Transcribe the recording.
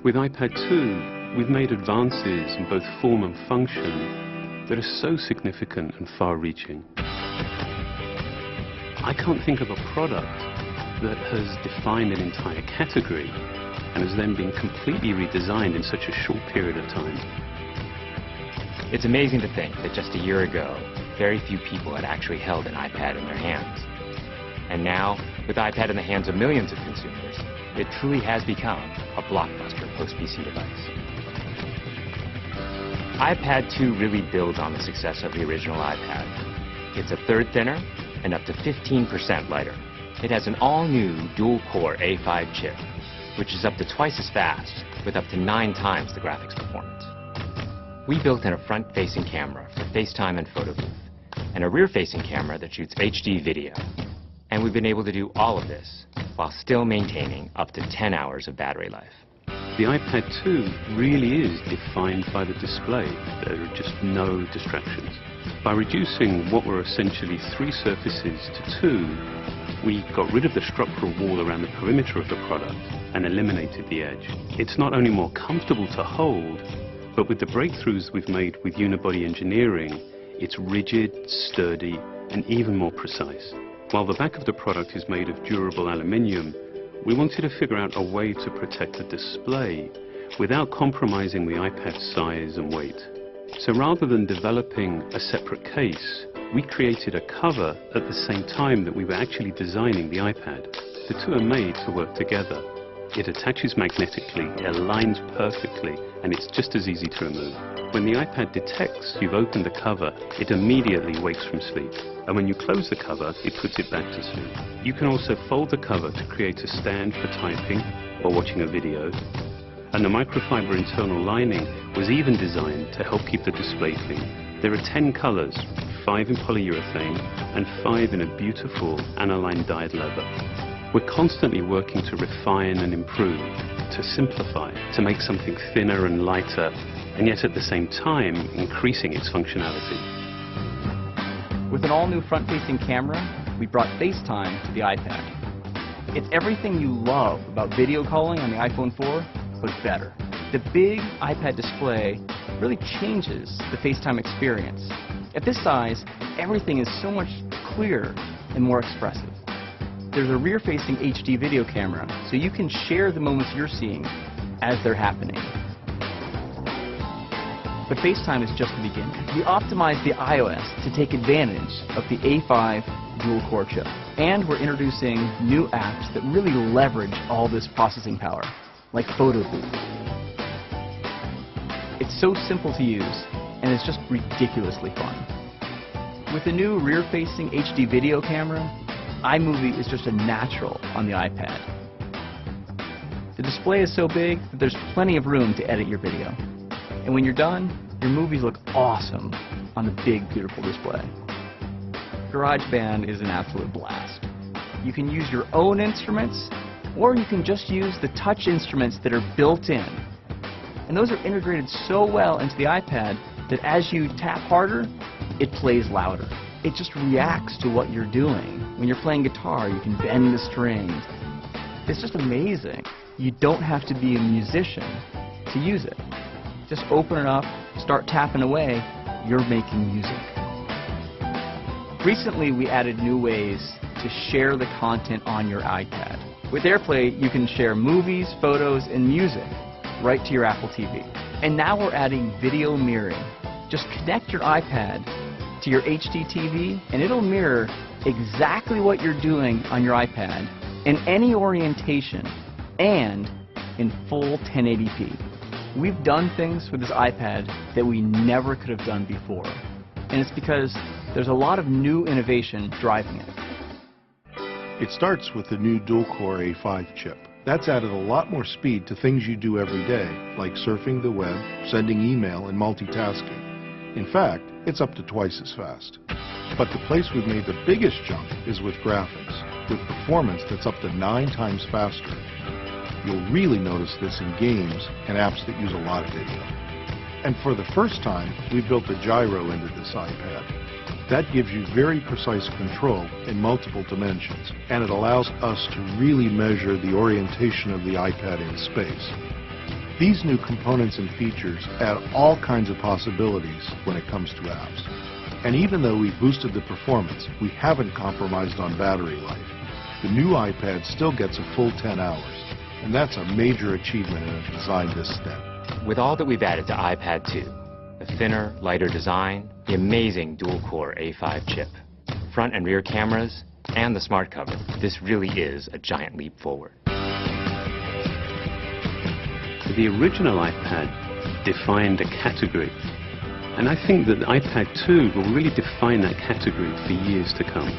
With iPad 2, we've made advances in both form and function that are so significant and far-reaching. I can't think of a product that has defined an entire category and has then been completely redesigned in such a short period of time. It's amazing to think that just a year ago, very few people had actually held an iPad in their hands. And now, with iPad in the hands of millions of consumers, it truly has become a blockbuster post-PC device. iPad 2 really builds on the success of the original iPad. It's a third thinner and up to 15% lighter. It has an all-new dual-core A5 chip, which is up to twice as fast with up to 9 times the graphics performance. We built in a front-facing camera for FaceTime and photo booth, and a rear-facing camera that shoots HD video. And we've been able to do all of this while still maintaining up to 10 hours of battery life. The iPad 2 really is defined by the display. There are just no distractions. By reducing what were essentially 3 surfaces to 2, we got rid of the structural wall around the perimeter of the product and eliminated the edge. It's not only more comfortable to hold, but with the breakthroughs we've made with unibody engineering, it's rigid, sturdy, and even more precise. While the back of the product is made of durable aluminium, we wanted to figure out a way to protect the display without compromising the iPad's size and weight. So rather than developing a separate case, we created a cover at the same time that we were actually designing the iPad. The two are made to work together. It attaches magnetically, it aligns perfectly, and it's just as easy to remove. When the iPad detects you've opened the cover, it immediately wakes from sleep. And when you close the cover, it puts it back to sleep. You can also fold the cover to create a stand for typing or watching a video. And the microfiber internal lining was even designed to help keep the display clean. There are 10 colors, 5 in polyurethane and 5 in a beautiful aniline dyed leather. We're constantly working to refine and improve, to simplify, to make something thinner and lighter, and yet at the same time increasing its functionality. With an all-new front-facing camera, we brought FaceTime to the iPad. It's everything you love about video calling on the iPhone 4, but better. The big iPad display really changes the FaceTime experience. At this size, everything is so much clearer and more expressive. There's a rear-facing HD video camera, so you can share the moments you're seeing as they're happening. But FaceTime is just the beginning. We optimized the iOS to take advantage of the A5 dual-core chip. And we're introducing new apps that really leverage all this processing power, like Photo Booth. It's so simple to use, and it's just ridiculously fun. With the new rear-facing HD video camera, iMovie is just a natural on the iPad. The display is so big that there's plenty of room to edit your video. And when you're done, your movies look awesome on the big, beautiful display. GarageBand is an absolute blast. You can use your own instruments, or you can just use the touch instruments that are built in. And those are integrated so well into the iPad that as you tap harder, it plays louder. It just reacts to what you're doing. When you're playing guitar, you can bend the strings. It's just amazing. You don't have to be a musician to use it. Just open it up, start tapping away, you're making music. Recently, we added new ways to share the content on your iPad. With AirPlay, you can share movies, photos, and music right to your Apple TV. And now we're adding video mirroring. Just connect your iPad to your HD TV, and it'll mirror exactly what you're doing on your iPad in any orientation and in full 1080p. We've done things with this iPad that we never could have done before, and it's because there's a lot of new innovation driving it. It starts with the new dual-core A5 chip. That's added a lot more speed to things you do every day, like surfing the web, sending email, and multitasking. In fact, it's up to twice as fast. But the place we've made the biggest jump is with graphics, with performance that's up to 9 times faster. You'll really notice this in games and apps that use a lot of video. And for the first time, we built a gyro into this iPad. That gives you very precise control in multiple dimensions, and it allows us to really measure the orientation of the iPad in space. These new components and features add all kinds of possibilities when it comes to apps. And even though we've boosted the performance, we haven't compromised on battery life. The new iPad still gets a full 10 hours, and that's a major achievement in a design this thin. With all that we've added to iPad 2, the thinner, lighter design, the amazing dual-core A5 chip, front and rear cameras, and the smart cover, this really is a giant leap forward. The original iPad defined a category, and I think that the iPad 2 will really define that category for years to come.